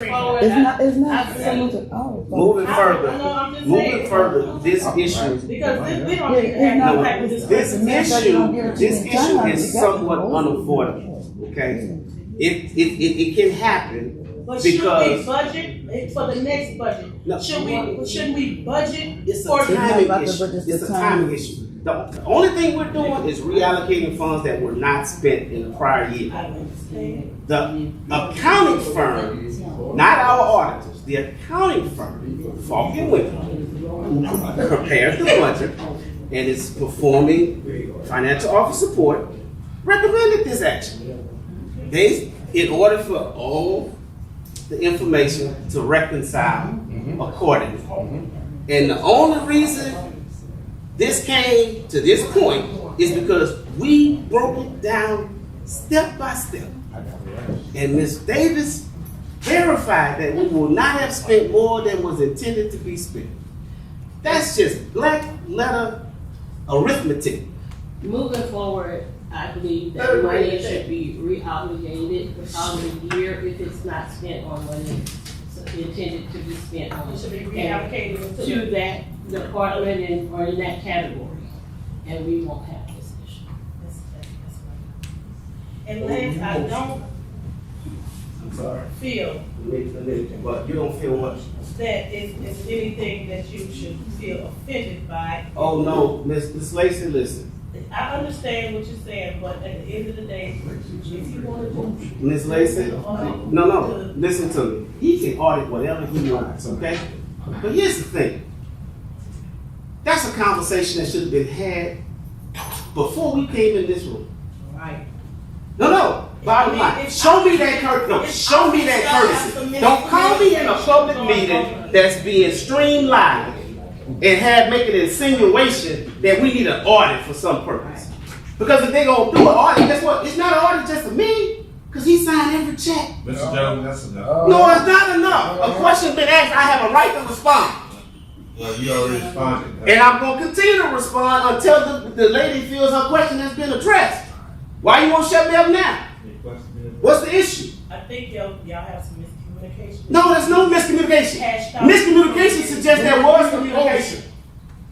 It's not similar. Oh, Moving further, this issue. Because we don't even have no type of discussion. This issue is somewhat unavoidable, okay? It can happen But because. should we budget for the next budget? No. Shouldn't we budget? It's for a timing issue. It's a timing issue. The only thing we're doing is reallocating funds that were not spent in the prior year. I understand. The accounting firm, not our auditors, the accounting firm, Falk and Wickman, prepared the budget and is performing financial office support, recommended this action. In order for all the information to reconcile accordingly. And the only reason this came to this point is because we broke it down step by step. And Ms. Davis verified that we will not have spent more than was intended to be spent. That's just black letter arithmetic. Moving forward, I believe that money should be re-obligated out of the year if it's not spent on money intended to be spent on. It should be reallocated to that department and or in that category, and we won't have this issue. That's right. And Lance, I don't feel But you don't feel what? that it's anything that you should feel offended by. Oh no, Ms. Lacy, listen. I understand what you're saying, but at the end of the day, if you want to do. Ms. Lacy, no, listen to me. He can audit whatever he wants, okay? But here's the thing. That's a conversation that should have been had before we came in this room. Right. No. Bottom line, show me that courtesy. No, show me that courtesy. Don't call me in a public meeting that's being streamed live and make an insinuation that we need an audit for some purpose. Because if they're going to do an audit, guess what? It's not an audit just for me, because he signed every check. Mr. Jones, that's enough. No, it's not enough. A question been asked, I have a right to respond. Well, you already responded. And I'm going to continue to respond until the lady feels her question has been addressed. Why you want to shut me up now? What's the issue? I think y'all have some miscommunication. No, there's no miscommunication. Miscommunication suggests there was communication.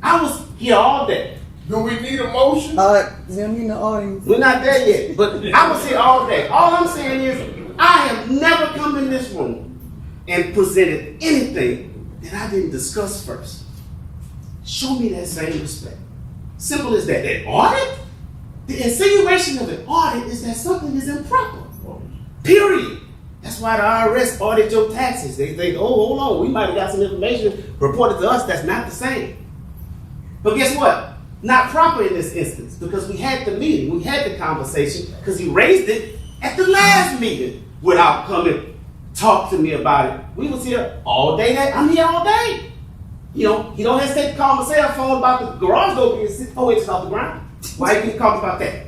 I was here all day. Do we need a motion? Them in the audience. We're not there yet, but I was here all day. All I'm saying is, I have never come in this room and presented anything that I didn't discuss first. Show me that same respect. Simple as that. An audit? The insinuation of an audit is that something is improper. Period. That's why the IRS audit your taxes. They think, oh, hold on, we might have got some information reported to us that's not the same. But guess what? Not proper in this instance, because we had the meeting, we had the conversation, because he raised it at the last meeting without coming talk to me about it. We was here all day. I'm here all day. You know, he don't hesitate to call my cell phone about the garage door being 4 inches off the ground. Why he can call about that?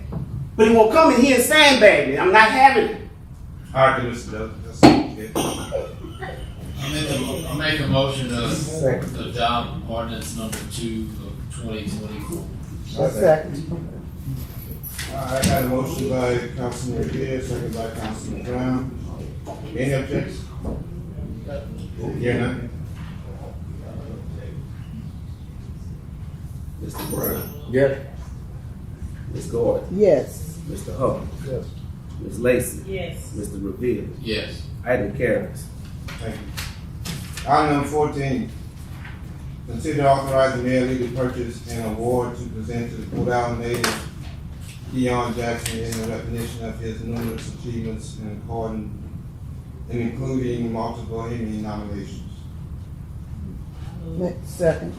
But he won't come in here and sandbag me. I'm not having it. All right, Mr. That's it. I make a motion to adopt ordinance number 2 of 2024. Second. All right, I got a motion by Councilman Riviere, second by Councilman Brown. Any objections? Hear none? Mr. Brown. Yes. Ms. Gordon. Yes. Mr. Hubble. Yes. Ms. Lacy. Yes. Mr. Riviere. Yes. Item carries. Thank you. Item number 14. Consider authorizing Mayor Lee to purchase an award to present to the Port Allen native Keon Jackson in recognition of his numerous achievements and including multiple Emmy nominations. Second.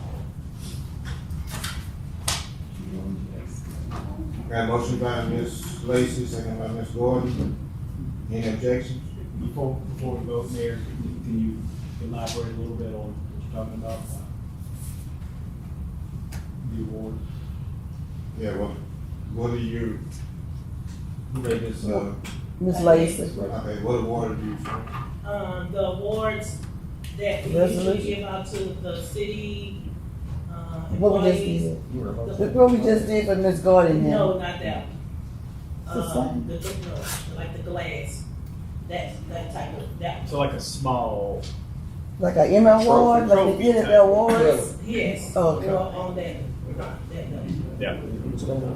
Got a motion by Ms. Lacy, second by Ms. Gordon. Any objections? Before we go, Mayor, can you elaborate a little bit on what you're talking about? The award. Yeah, what are you? Ms. Lacy. Okay, what award are you for? The awards that we usually give out to the city What we just employees. did. What we just did for Ms. Gordon here. No, not that. The same. No, like the glass. that type of, that, So like a small, Like an Emmy award, like they did at the awards? yes, Okay. or on that, yeah.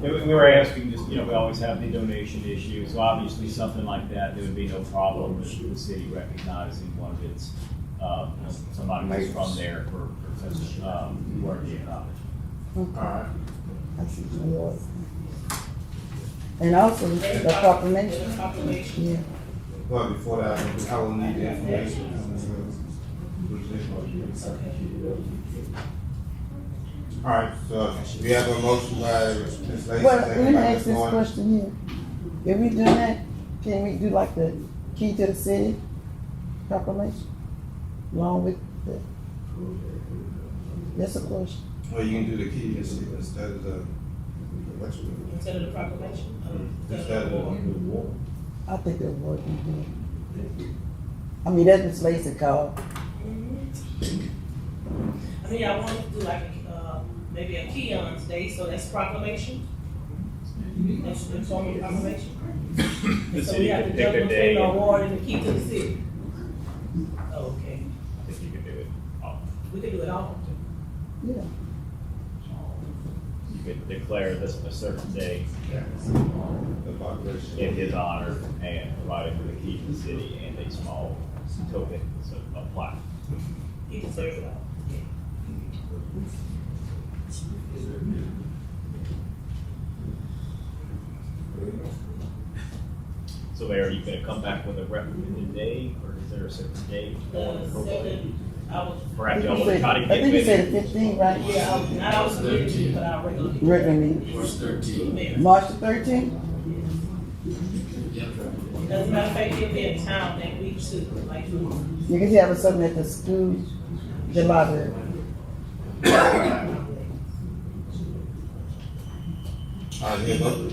We were asking just, we always have the donation issue, so obviously something like that, there would be no problem with the city recognizing one of its, somebody who's from there for such, worthy accomplishment. Okay. I see yours. And also the proclamation. proclamation. Yeah. But before that, I will need the information. All right, so we have a motion by Ms. Lacy. Well, let second me by ask Ms. this Gordon. question here. If we do that, can we do like the key to the city proclamation? Along with the, that's a question. Or you can do the key instead of the, what's it? Instead of the proclamation. Instead of the. I think that would be good. I mean, that's Ms. Lacy called. I mean, I wanted to do like maybe a Keon's Day, so that's proclamation. That's the form of proclamation. The So we city have could to pick jump a between day. the and award and the key to the city. Okay, I think you could do it. we could do it all. Yeah. You could declare this a certain day The population. in his honor and provide him with a key to the city and a small token, so a plaque. He deserves it all. Yeah. So Mayor, are you gonna come back with a recommended day, or is there a certain date? The second, I was, Perhaps I y'all want to try to think get you said maybe. the 15th, right? yeah, I was looking, but I regularly. Regular meeting. March 13th. March the 13th? Yep. As a matter of fact, he'll be in town that week too, like, You can have something at the school, the library. All right, here, vote.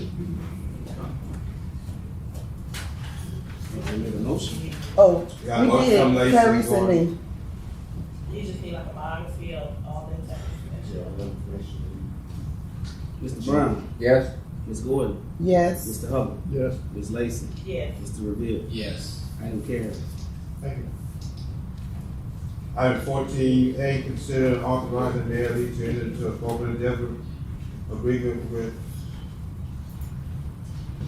Oh, You got a we motion did, from Lacy, Clerice and Gordon. me. you just need like a biography of all that type of information. Mr. Brown, Yes. Ms. Gordon, Yes. Mr. Hubble, Yes. Ms. Lacy, Yes. Mr. Riviere. Yes. Item carries. Thank you. Item 14A, consider authorizing Mayor Lee to enter into a corporate endeavor agreement with,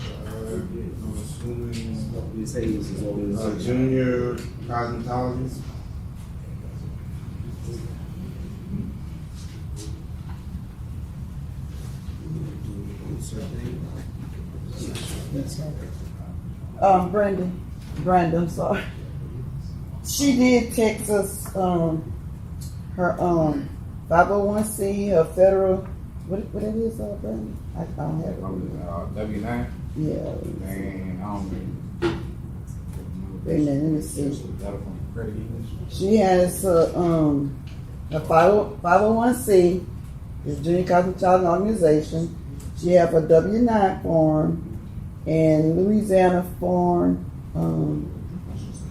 I'm assuming, Ms. Hayes is over. Junior Cosmetologist. Brandon, I'm sorry. She did text us, her, 501c, her federal, what it is, Brandon? I don't have it. W9, Yeah. and I don't Wait a minute, let me see. know, from credit unions. She has a 501c, it's Junior Cosmetology Organization. She have a W-9 form and Louisiana form,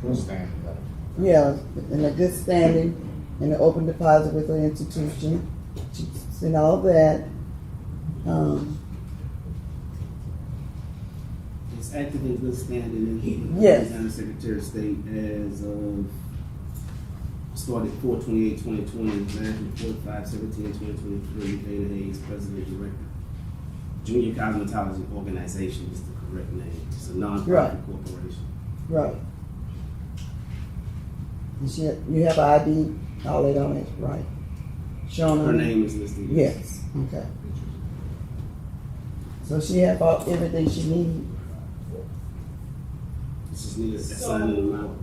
Good standing. yeah, in a good standing, and an open deposit with her institution. She's in all that. It's active in good standing in Yes. Louisiana Secretary of State as of started 4/28/2020, management 45/17/2023. Dana Hayes, President Director. Junior Cosmetology Organization is the correct name. It's a nonprofit Right. corporation. Right. And you have ID, all that on it, right? Showing Her name is listed. Yes, okay. So she have everything she needs. It's just needed to sign an amount.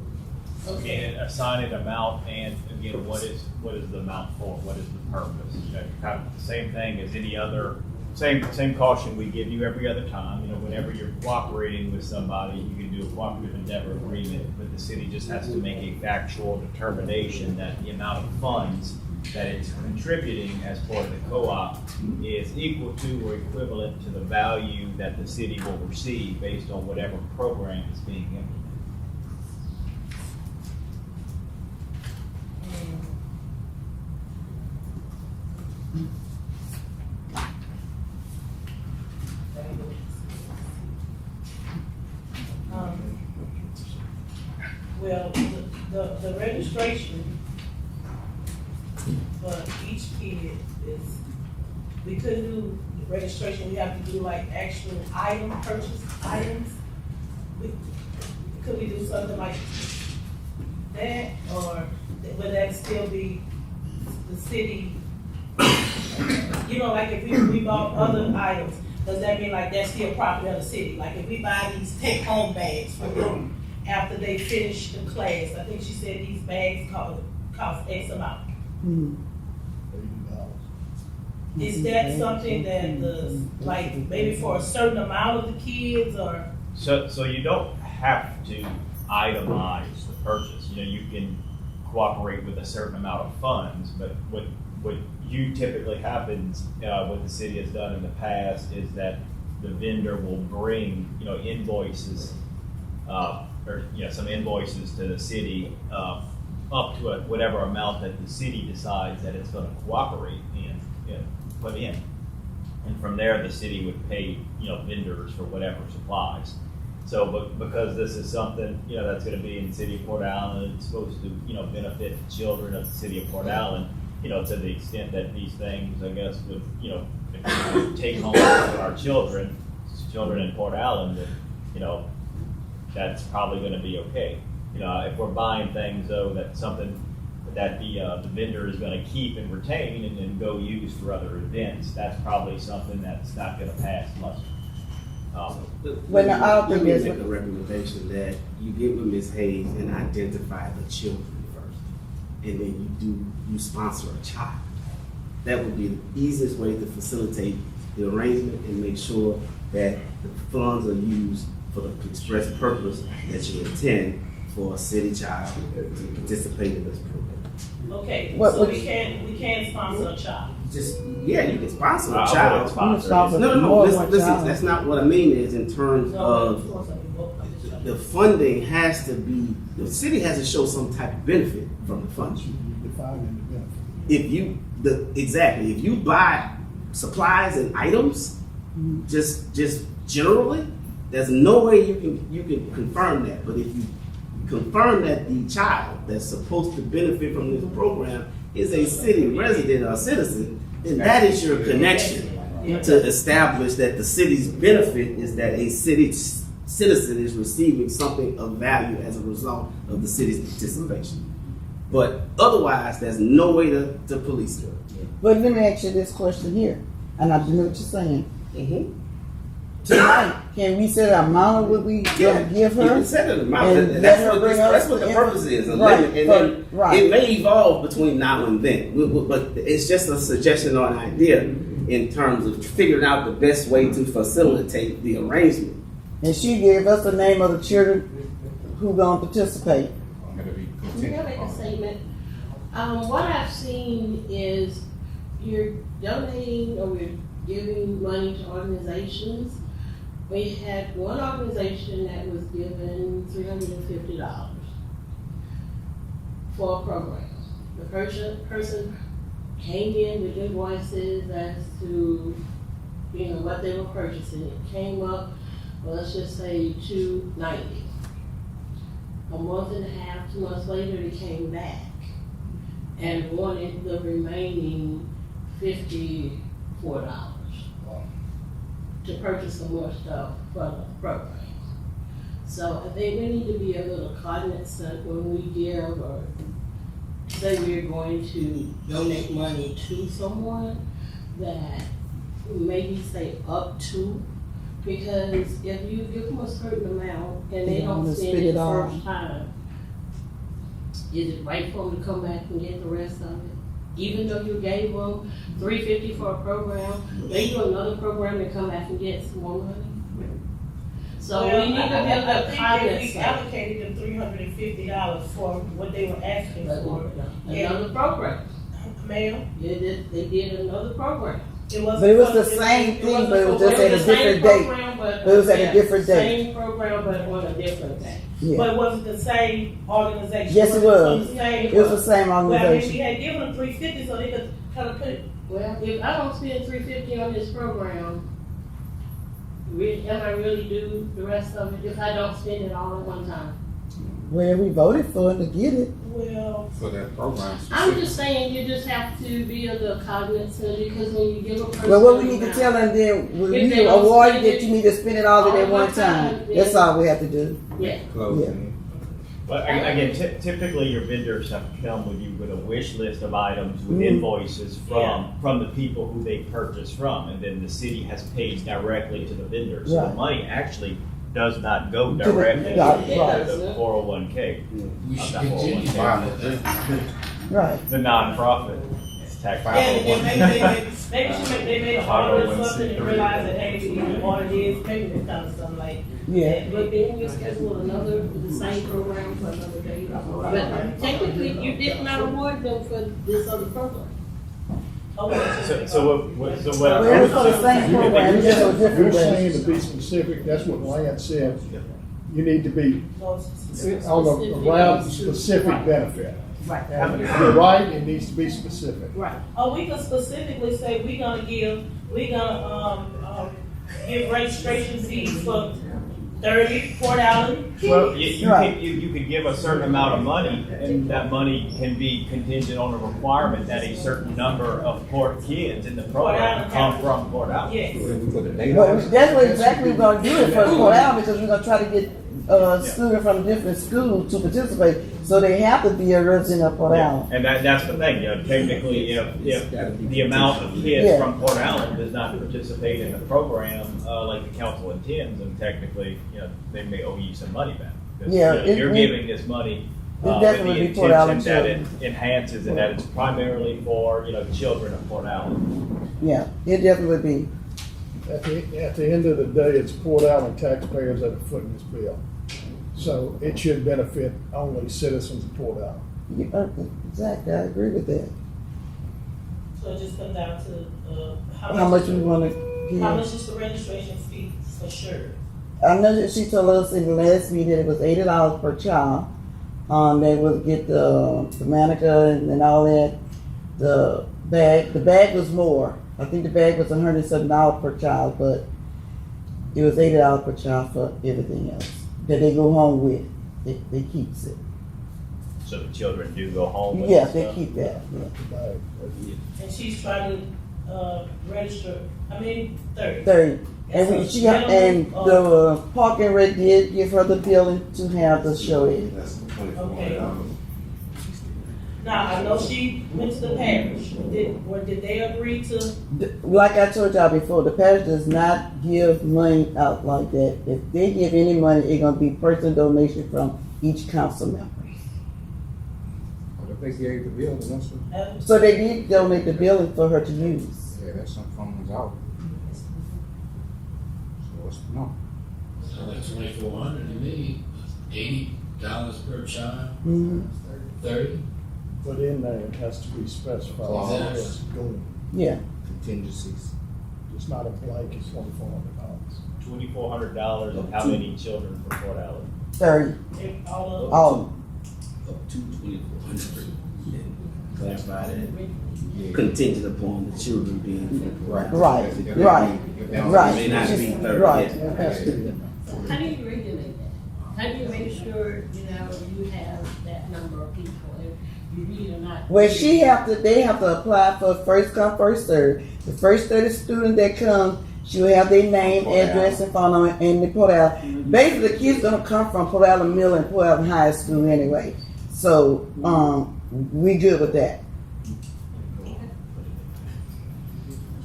Okay. And assign an amount, and again, what is the amount for? What is the purpose? Kind of the same thing as any other, same caution we give you every other time. Whenever you're cooperating with somebody, you can do a cooperative endeavor agreement, but the city just has to make a factual determination that the amount of funds that it's contributing as part of the co-op is equal to or equivalent to the value that the city will receive based on whatever program is being implemented. The registration for each kid is, we couldn't do registration, we have to do like actual purchase items. Could we do something like that, or would that still be the city? You know, like if we bought other items, does that mean like that's still property of the city? Like if we buy these take-home bags for them after they finish the class, I think she said these bags cost X amount. Is that something that the, like maybe for a certain amount of the kids, or? So you don't have to itemize the purchase. You know, you can cooperate with a certain amount of funds, but what you typically happens, what the city has done in the past is that the vendor will bring, invoices, some invoices to the city, up to whatever amount that the city decides that it's gonna cooperate put in. And from there, the city would pay, vendors for whatever supplies. So, but because this is something, that's gonna be in the city of Port Allen, it's supposed to, benefit the children of the city of Port Allen, to the extent that these things, I guess, would, if we take home our children in Port Allen, then, that's probably gonna be okay. If we're buying things though, that's something that the vendor is gonna keep and retain and then go use for other events, that's probably something that's not gonna pass muster. When the author Let me gets- make a recommendation that you get with Ms. Hayes and identify the children first, and then you sponsor a child. That would be the easiest way to facilitate the arrangement and make sure that the funds are used for the express purpose that you intend for a city child to participate in this program. Okay, What- so what- we can't sponsor a child. You can sponsor a I child. would sponsor it. No, More than listen, one child. that's not what I mean is in terms No, of of course, I mean, both of them. the funding has to be, the city has to show some type of benefit from the funding. If you buy supplies and items, just generally, there's no way you can confirm that. But if you confirm that the child that's supposed to benefit from this program is a city resident or citizen, then that is your connection to establish that the city's benefit is that a city citizen is receiving something of value as a result of the city's participation. But otherwise, there's no way to police it. But let me ask you this question here, and I know what you're saying. Mm-hmm. Tonight, can we set an amount of what we gonna give her? You can set an amount. And That's let her bring us what the the purpose is. A Right, limit. And but- then right. it may evolve between now and then. But it's just a suggestion or an idea in terms of figuring out the best way to facilitate the arrangement. And she gave us the name of the children who gonna participate. I'm gonna be Can I make a statement? What I've seen is you're donating or we're giving money to organizations. We had one organization that was given $350 for a program. The person came in with invoices as to, what they were purchasing. It came up, well, let's just say $290. A month and a half, 2 months later, they came back and wanted the remaining $54 to purchase some more stuff for the program. So I think we need to be a little cognizant when we give or say we're going to donate money to someone that maybe say up to, because if you give them a certain amount and they don't wanna spend spend it it the all. first time, is it right for them to come back and get the rest of it? Even though you gave them $350 for a program, they do another program and come back and get some more money. So we need to build I up think confidence. if we allocated them $350 for what they were asking for. Another program. Ma'am, They did another program. it wasn't. But it was for- the same thing, wasn't but it was for- just at a the same different date. program, but It was at a yeah, different date. Same program, but on a different day. Yeah, But it wasn't the same organization. Yes, it was. The same. it was the same Well, I mean, we organization. had given them $350 so they could kind of put it. Well, if I don't spend $350 on this program, am I really do the rest of it if I don't spend it all at one time? Well, we voted for it to get it. Well, For that program. I'm just saying, you just have to be a little cognizant, because when you give a person. Well, what we need to tell them then, when If we they don't award spend it, it you need to spend it all at all one at time. one time, That's yeah. all we have to do. Yeah, Closing. But again, typically your vendors have come with you with a wish list of items with Mhm. invoices from the people who they purchase from, and then the city has paid directly to the vendor. So the Right. money actually does not go the- directly right, to right. the 401k, We should Not continue 401k, with that. Right. the nonprofit tax. yeah, and maybe they made an order or something and realized that, hey, we need to order this, maybe this kind of something like. Yeah. but then you schedule another, the same program for another day. But technically, you did not award them for this other program. So what? Well, it was for the same program, it's just a different You're way. saying to be specific, that's what Lance said, you need to be on the around specific benefit. Right. And you're right, it needs to be specific. Right. Oh, we can specifically say we gonna give registration fees for $30, $40. Well, you Right. could give a certain amount of money, and that money can be contingent on a requirement that a certain number of Port kids in the program come from Port Allen. Yes. We put a date But on it. that's what exactly we're gonna do it for Port Allen, because we're gonna try to get, students from different schools to participate, so they have to be a resident of Port Allen. And that's the thing, technically, if the amount of kids Yeah. from Port Allen does not participate in the program, like the council intends, then technically, they may owe you some money back. 'Cause, Yeah, you're giving this money, with definitely the be Port Allen intention that it children. enhances and that it's primarily for, children of Port Allen. Yeah, it definitely would be. At the end of the day, it's Port Allen taxpayers that are footing this bill. So it should benefit only citizens of Port Allen. Exactly, I agree with that. So it just comes down to, How much we wanna how give. much is the registration fee for sure? I know that she told us in the last meeting it was $80 per child. They would get the manicure and all that. The bag was more. I think the bag was $107 per child, but it was $80 per child for everything else that they go home with. They keeps it. So the children do go home with Yeah, this they stuff. keep that. Yeah. And she's trying to, register, 30. 30. And That's she a and minimum the park and rec did give her the building to have the show in. That's $2,400. Okay. Now, I know she went to the parish. Did they agree to? Like I told y'all before, the parish does not give money out like that. If they give any money, it's gonna be personal donation from each council member. But if they gave the bill, then that's, So they did donate the building for her to use. yeah, that's some funds out. So it's, no. So like 2,400 to me, $80 per child, Mhm. 30. But in there, it has to be specified. Clause. where it's going. Yeah. Contingencies. It's not a blanket $2,400. $2,400 and how many children from Port Allen? 30. All of Oh, Up to 2,400. Clarify that. Contingent upon the children being from Port Allen. right, If they- right, if they don't- right. It may not be 30. Right. It has to be. How do you regulate that? How do you make sure, you have that number of people, if you really are not? Well, they have to apply for first come, first serve. The first 30 students that come, she'll have their name, address, and phone number, and they Port Allen. Basically, the kids gonna come from Port Allen Middle and Port Allen High School anyway. So, we good with that.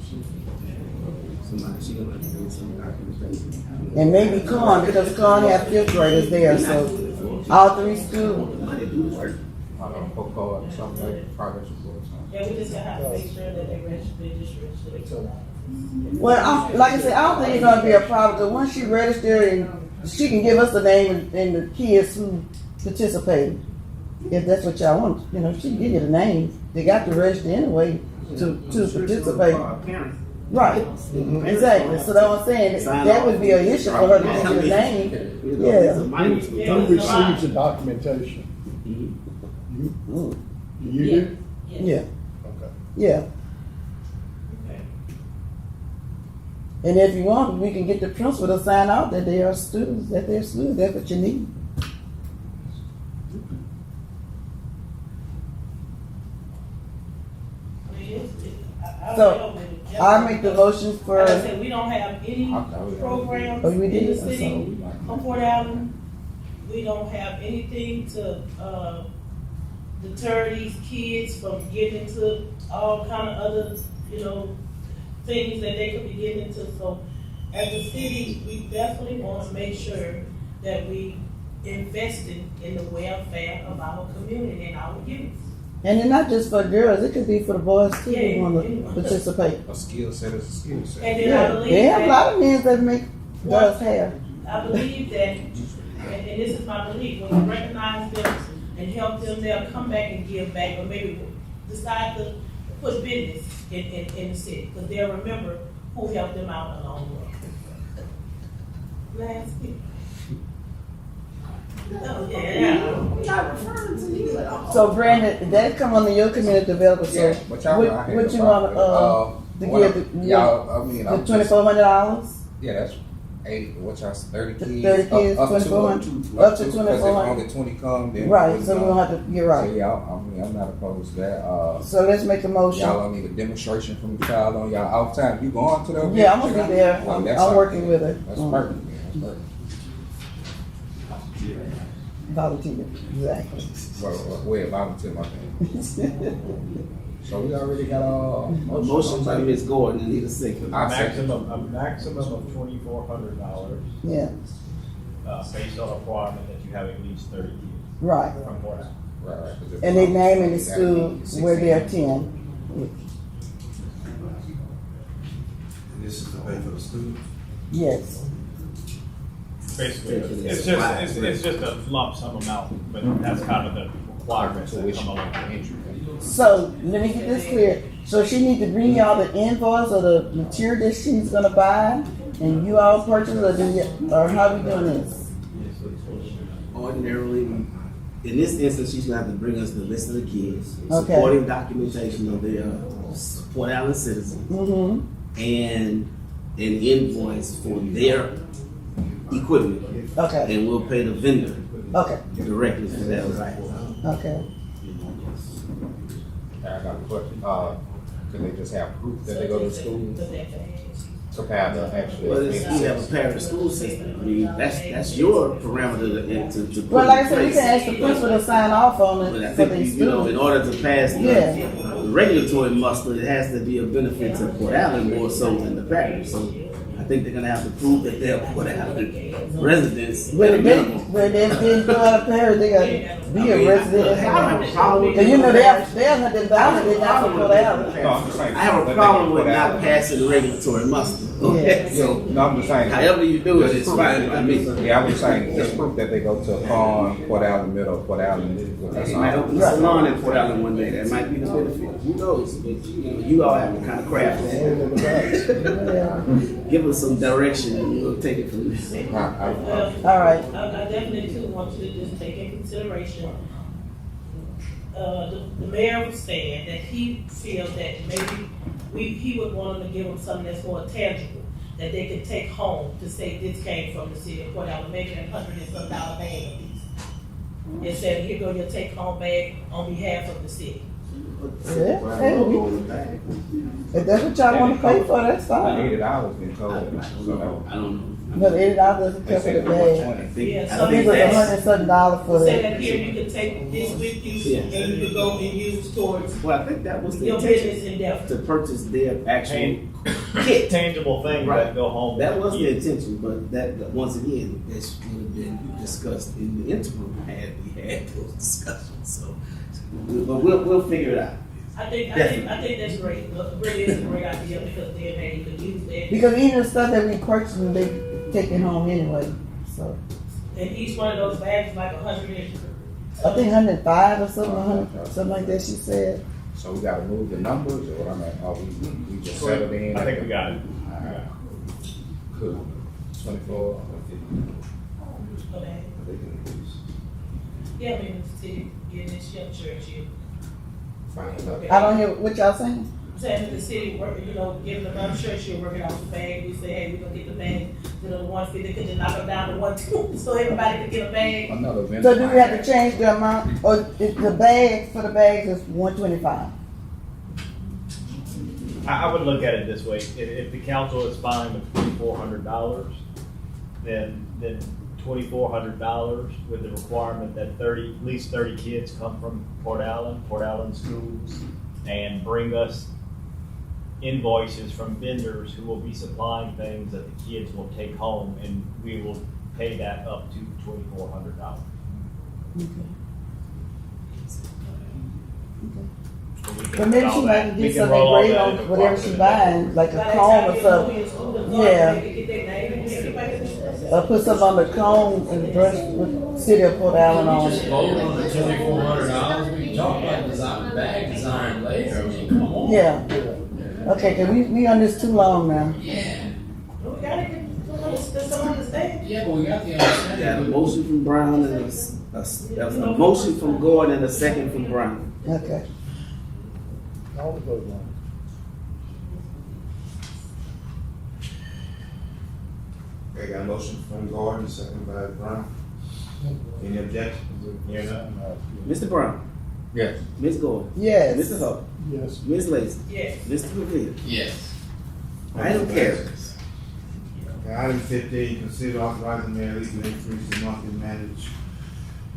She gonna have to bring some documentation. And maybe Con, because Con have fifth graders there, so all three schools. Money do work. Or something like progress report or something. Yeah, we just have to make sure that they just register. Well, like I said, I don't think it's gonna be a problem, because once she registered, and she can give us the name and the kids who participated. If that's what y'all want, she can give you the name. They got to register anyway to participate. Right, exactly. So that's what I'm saying. That would be an issue for her to give you the name. Yeah. Who receives the documentation? Mm. You do? Yeah, Okay. yeah. And if you want, we can get the principal to sign out that they are students, That's what you need. So, I make the motion for, Like I said, we don't have any programs Oh, we in did? the city of Port Allen. We don't have anything to, deter these kids from getting into all kind of other, things that they could be getting into. So as a city, we definitely want to make sure that we investing in the welfare of our community and our youth. and it's not just for girls, it could be for the boys too, Yeah, who wanna yeah. participate. A skill set is a skill set. And then I Yeah, believe they have a lot that, of men that make girls hair. I believe that, and this is my belief, when we recognize them and help them, they'll come back and give back, or maybe decide to put business in the city, because they'll remember who helped them out along the way. Last week. Oh, yeah. So Brandon, that come under your community developer, so Yeah, but y'all know I had what you about wanna, it. to give the, Y'all, I mean, the I'm just, $2,400? yeah, that's 80, what y'all, 30 kids? 30 kids, Up to 2,400, up to because if 2,400. only 20 come, then. Right, so we don't have to, you're So, right. yeah, I mean, I'm not opposed to that, So let's make a motion. y'all don't need a demonstration from the child on y'all off time, you going to the event? Yeah, I'm gonna be there. Well, I'm that's all working right. with her. That's Mm. perfect, man, that's perfect. Volunteer, exactly. Well, volunteer my thing. So we already got A motion by Ms. Gordon, and need a second. I second. A maximum of $2,400, Yeah, based on a requirement that you have at least 30 kids right. from Port Allen. Right, right. 'Cause if And they not, name in the gotta school be where they 16. attend. This is to pay for the students? Yes. Basically, it's just a lump sum amount, but that's kind of the requirements that come along with entry. So let me get this clear. So she need to bring y'all the invoice or the material that she's gonna buy, and you all purchase, or how we doing this? Ordinarily, in this instance, she's gonna have to bring us the list of the kids, Okay. supporting documentation of their Port Allen citizens, Mm-hmm. and an invoice for their equipment, Okay, and we'll pay the vendor okay, directly for that, right? okay. I got a question, could they just have proof that they go to school? But that's So have the actual. Well, it's, we have a parent school system, I mean, that's your parameter to put Well, like I in said, we place. can ask the principal to sign off on But I it for think, these in students. order to pass Yeah. the regulatory muster, it has to be a benefit to Port Allen more so than the parish. So I think they're gonna have to prove that they're Port Allen residents. When at a they, minimum. when they didn't go out of parish, they gotta be a resident. I have a problem with And you know, they're not valid, not for Port Allen. No, I'm just saying. I have a problem with not passing the regulatory muster. Okay, Yeah. so No, I'm just saying. however you do it, it's fine by me. Yeah, I'm just saying, just proof that they go to a farm, Port Allen Middle, Port Allen, that's They might all. open a salon in Port Allen one day. That might be the benefit. Who knows? But you all have to kind of craft that. Yeah. Give us some direction, and we'll take it from there. All right. I definitely too want you to just take in consideration, the mayor was saying that he feels that maybe he would want them to give them something that's more tangible, that they could take home to say this came from the city of Port Allen, maybe $100 and some bag at least. And said, here go your take home bag on behalf of the city. Yeah, hey, if that's what y'all wanna pay for, that's fine. $80 been told, so I don't know. But $80 doesn't they cover say the the bag. 120. Yeah, I so I think think it was that's, $100 for Say that. that here, you could take this with you, Yeah. and you could go and use towards well, I think that was the your business intention, endeavor. to purchase their actual Tan- kit. Tangible thing Right. that go home. That was the Yeah. intention, but that, once again, this would have been discussed in the interim had we had those discussions, so. But we'll figure it out. I think that's great. Really is a great idea because then you could use that. Because even the stuff that we purchase, they take it home anyway, so. And each one of those bags is like 100. I think 105 or something, 100, something like that she said. So we gotta move the numbers, or I mean, we just settled in? I think we got it. Alright. Cool. 24. Okay. Yeah, I mean, the city getting this church here. Fine enough. I don't hear what y'all saying. Saying that the city work, giving them a church here, working off the bag. We say, hey, we're gonna get the bag to the 150, could just knock them down to 120, so everybody could get a bag. Another vendor. So do we have to change the amount, or if the bag for the bags is $125? I would look at it this way, if the council is fine with $2,400, then $2,400 with the requirement that at least 30 kids come from Port Allen schools, and bring us invoices from vendors who will be supplying things that the kids will take home, and we will pay that up to $2,400. But maybe she might get something great on whatever she's buying, like a comb or something. Yeah. Or put something on the comb and brush with City of Port Allen on Just it. vote on the $2,400. We can talk about bag design later. I mean, come on. Yeah. Okay, cause we on this too long now. Yeah. We gotta get some understanding. Yeah, but we got the understanding. Yeah, a motion from Brown and a motion from Gordon and a second from Brown. Okay. All the vote on Okay, got a motion from Gordon, second by Brown. Any objections? it. Mr. Brown, Yes. Ms. Gordon, Yes. Mr. Hubble, Yes. Ms. Lacy, Yes. Mr. Riviere. Yes. Item carries. Okay, item 15, consider authorizing Mayor Lee to increase the monthly managed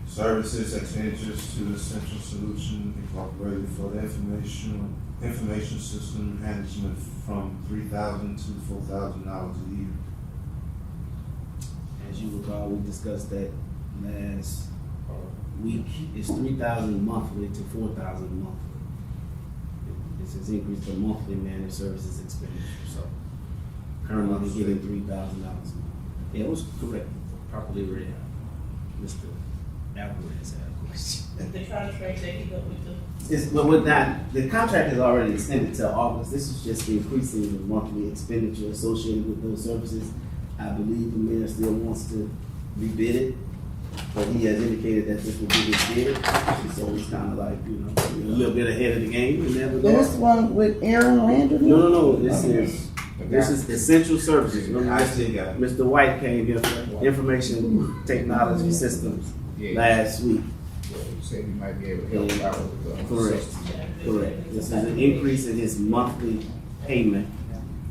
services expenditures to Essential Solution Incorporated for the information system management from $3,000 to $4,000 a year. As you recall, we discussed that last week. It's $3,000 monthly to $4,000 monthly. This has increased the monthly managed services expenditure, so currently they're getting $3,000 a month. Yeah, it was correct, properly read. Mr. Alvarez had a question. The contract that he got with the. But with that, the contract is already extended to August. This is just increasing the monthly expenditure associated with those services. I believe the mayor still wants to rebid it, but he has indicated that this will be his bid. So it's kind of like, we're a little bit ahead of the game in that regard. This one with Aaron Landry? No, this is essential services. Remember, I see, got it. Mr. White came here for information technology systems last week. You said you might be able to help out with the. Correct. This is an increase in his monthly payment.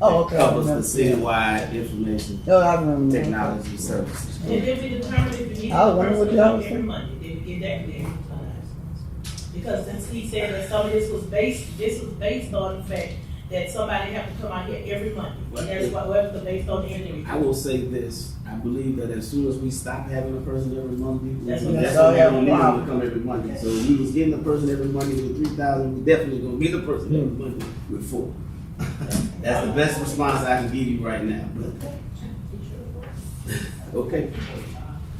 Oh, okay. I Covers the remember. citywide information Oh, I remember. technology services. And then we determined if we need I a wonder what person to y'all come was every saying. Monday, then we get that clear every time. Because since he said that some of this was based on the fact that somebody have to come out here every Monday. And that's what was based on the interview. I will say this, I believe that as soon as we stop having a person every Monday, That's when when we all have a don't need them problem. to come every Monday. So if we was getting a person every Monday with 3,000, we definitely gonna get a person every Monday with 4. That's the best response I can give you right now, but. Okay.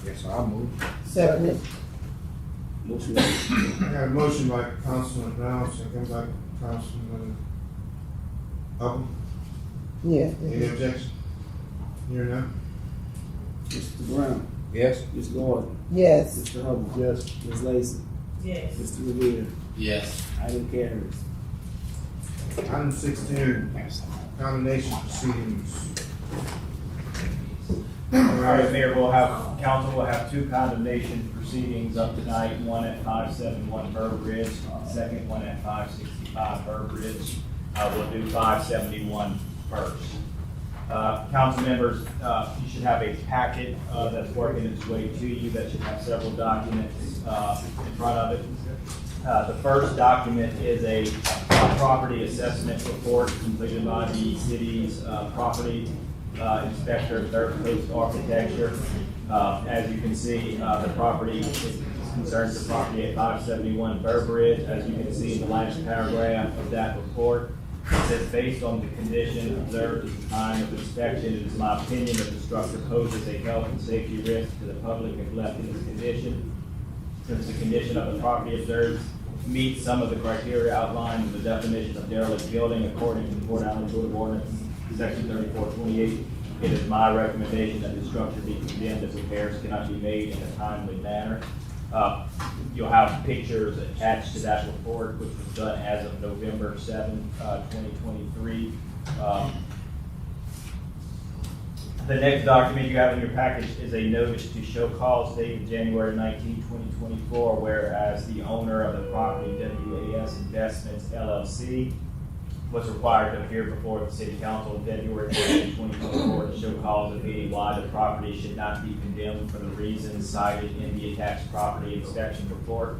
Yes, I'll move. Second. Motion. I got a motion by Councilman Brown, second by Councilman Hubble. Yeah. Any objection? Here now? Mr. Brown, Yes. Ms. Gordon, Yes. Mr. Hubble, Yes. Ms. Lacy, Yes. Mr. Riviere. Yes. Item carries. Item 16, condemnation proceedings. All right, Mayor, council will have 2 condemnation proceedings up tonight, one at 571 Burbridge, second one at 565 Burbridge. We'll do 571 first. Council members, you should have a packet that's working its way to you that should have several documents in front of it. The first document is a property assessment report completed by the city's property inspector, Third Coast Architecture. As you can see, the property concerns the property at 571 Burbridge. As you can see in the last paragraph of that report, it says, based on the condition observed at the time of inspection, it is my opinion that the structure poses a health and safety risk to the public if left in this condition. Since the condition of the property observed meets some of the criteria outlined in the definition of derelict building according to the Port Allen Code of Ordinance, Section 3428, it is my recommendation that the structure be condemned if repairs cannot be made in a timely manner. You'll have pictures attached to that report, which was done as of November 7, 2023. The next document you have in your package is a notice to show cause dated January 19, 2024, whereas the owner of the property, WAS Investments LLC, was required to appear before the city council in February 14, 2024 to show cause of meeting why the property should not be condemned for the reasons cited in the attached property inspection report.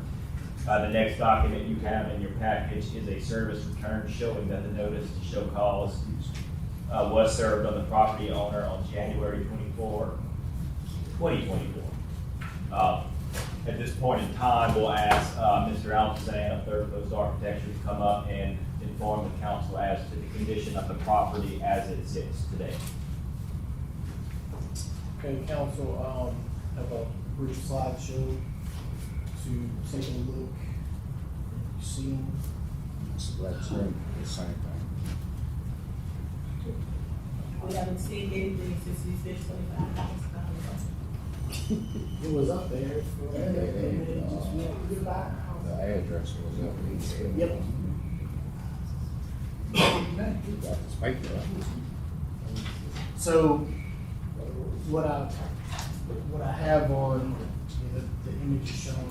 The next document you have in your package is a service return showing that the notice to show cause was served on the property owner on January 24, 2024. At this point in time, we'll ask Mr. Alpazan of Third Coast Architecture to come up and inform the council as to the condition of the property as it sits today. Okay, council, have a brief slideshow to take a look. See, It's a black screen, the same thing. We haven't seen anything since we spent $25. it was up there. The address was up. Yep. We got this paper, right? So, what I have on the image is shown.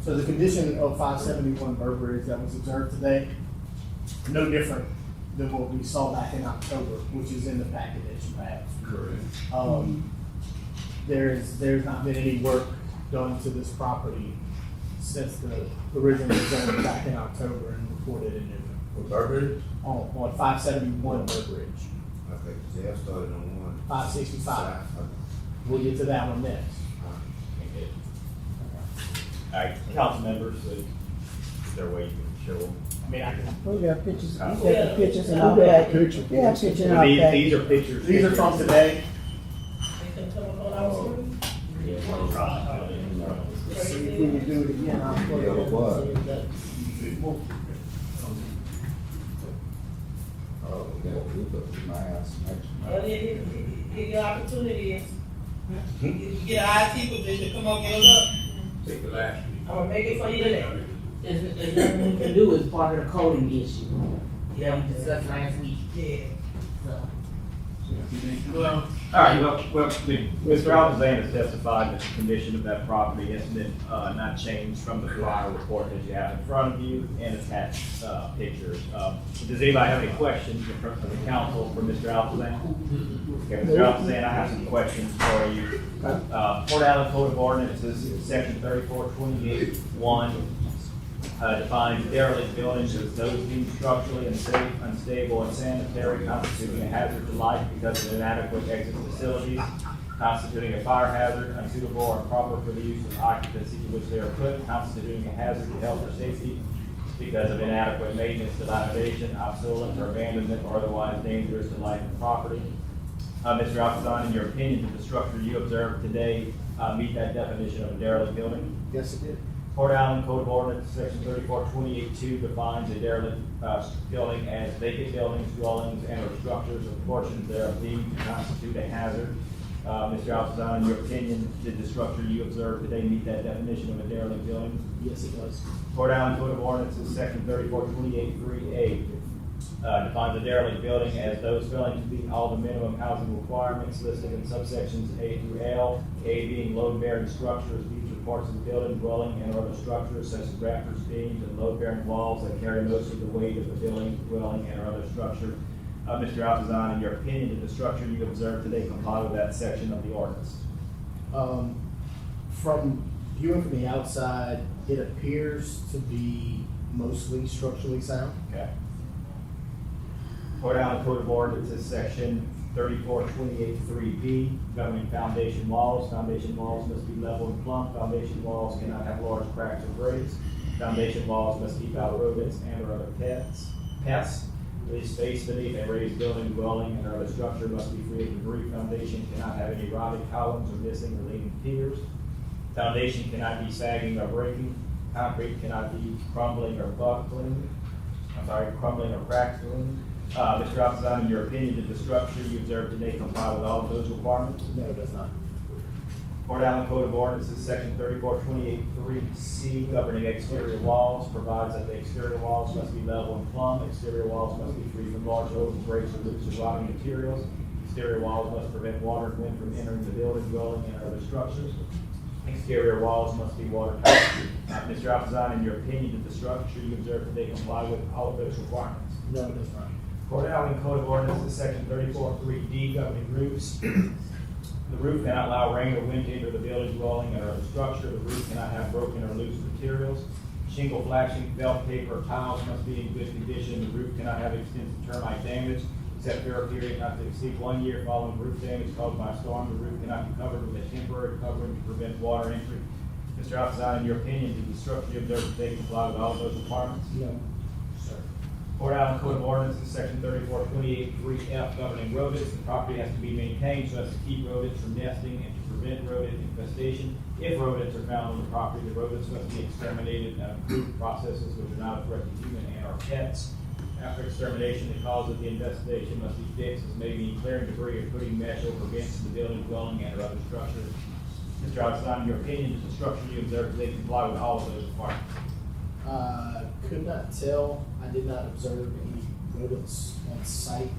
So the condition of 571 Burberry that was observed today, no different than what we saw back in October, which is in the packet that you have. Correct. There's not been any work done to this property since the original zone back in October and reported in there. With Burberry? On 571 Burberry, Okay, they have started on 565. We'll get to that one next. All right, council members, is there a way you can show them? I mean, I can. We got pictures, we got the pictures in We our got package. pictures. We have pictures in our These package. are pictures. These are from today. They can come up on our screen. See if we can do it again. I'll put it Yeah, up. what? Oh, we got my house. Well, your opportunity is, you get an IT position, come on, get us up. Take the last. I'm gonna make it for you today. There's nothing we can do as part of the coding issue that we discussed last week. Yeah. So, All right, well, Mr. Alpazan has testified that the condition of that property has been not changed from the prior report that you have in front of you and attached pictures. Does anybody have any questions in front of the council for Mr. Alpazan? Okay, Mr. Alpazan, I have some questions for you. Port Allen Code of Ordinances, section 3428(1) defines derelict buildings as those deemed structurally unsafe, unstable, and sanitary, constituting a hazard to life because of inadequate exit facilities, constituting a fire hazard, unsuitable or improper for the use of occupancy to which they are put, constituting a hazard to health or safety because of inadequate maintenance, dilapidation, obsolescence, or abandonment, or otherwise dangerous to life and property. Mr. Alpazan, in your opinion, did the structure you observed today meet that definition of a derelict building? Yes, it did. Port Allen Code of Ordinance, section 3428(2) defines a derelict building as vacant buildings, dwellings, and or structures or portions thereof deemed to constitute a hazard. Mr. Alpazan, in your opinion, did the structure you observed today meet that definition of a derelict building? Yes, it does. Port Allen Code of Ordinances, section 3428(3)(a) defines a derelict building as those failing to meet all the minimum housing requirements listed in subsections A through L, A being load-bearing structures, these are parts of the building, dwelling, and other structures such as rafters, beams, and load-bearing walls that carry most of the weight of the building, dwelling, and other structure. Mr. Alpazan, in your opinion, did the structure you observed today comply with that section of the ordinance? From viewing from the outside, it appears to be mostly structurally sound. Okay. Port Allen Code of Ordinances, section 3428(3)(b), governing foundation walls. Foundation walls must be level and plumb. Foundation walls cannot have large cracks or breaks. Foundation walls must keep out rodents and or other pests. The space beneath a raised building, dwelling, and other structure must be free of debris. Foundation cannot have any rotted columns or missing or leaning piers. Foundation cannot be sagging or breaking. Concrete cannot be crumbling or crackling. Mr. Alpazan, in your opinion, did the structure you observed today comply with all of those requirements? No, it does not. Port Allen Code of Ordinances, section 3428.3C, governing exterior walls, provides that the exterior walls must be level and plumb. Exterior walls must be free from large holes, breaks, or loops of rotting materials. Exterior walls must prevent water and wind from entering the building, dwelling, and other structures. Exterior walls must be watertight. Mr. Alpazan, in your opinion, did the structure you observed today comply with all of those requirements? No, it does not. Port Allen Code of Ordinances, section 34.3D, governing roofs. The roof cannot allow rain or wind to enter the building, dwelling, or other structure. The roof cannot have broken or loose materials. Shingle, flashing, felt, paper, or tiles must be in good condition. The roof cannot have extensive termite damage, except for a period not to exceed 1 year following roof damage caused by a storm. The roof cannot be covered with a temporary covering to prevent water entry. Mr. Alpazan, in your opinion, did the structure you observed today comply with all of those requirements? No, sir. Port Allen Code of Ordinances, section 3428.3F, governing rodents. The property has to be maintained so as to keep rodents from nesting and to prevent rodent infestation. If rodents are found on the property, the rodents must be exterminated and approved processes which are not a threat to human and or pets. After extermination, the cause of the investigation must be fixed, as may be clearing debris or putting mesh over against the building, dwelling, and or other structures. Mr. Alpazan, in your opinion, does the structure you observed today comply with all of those requirements? Could not tell. I did not observe any rodents on site.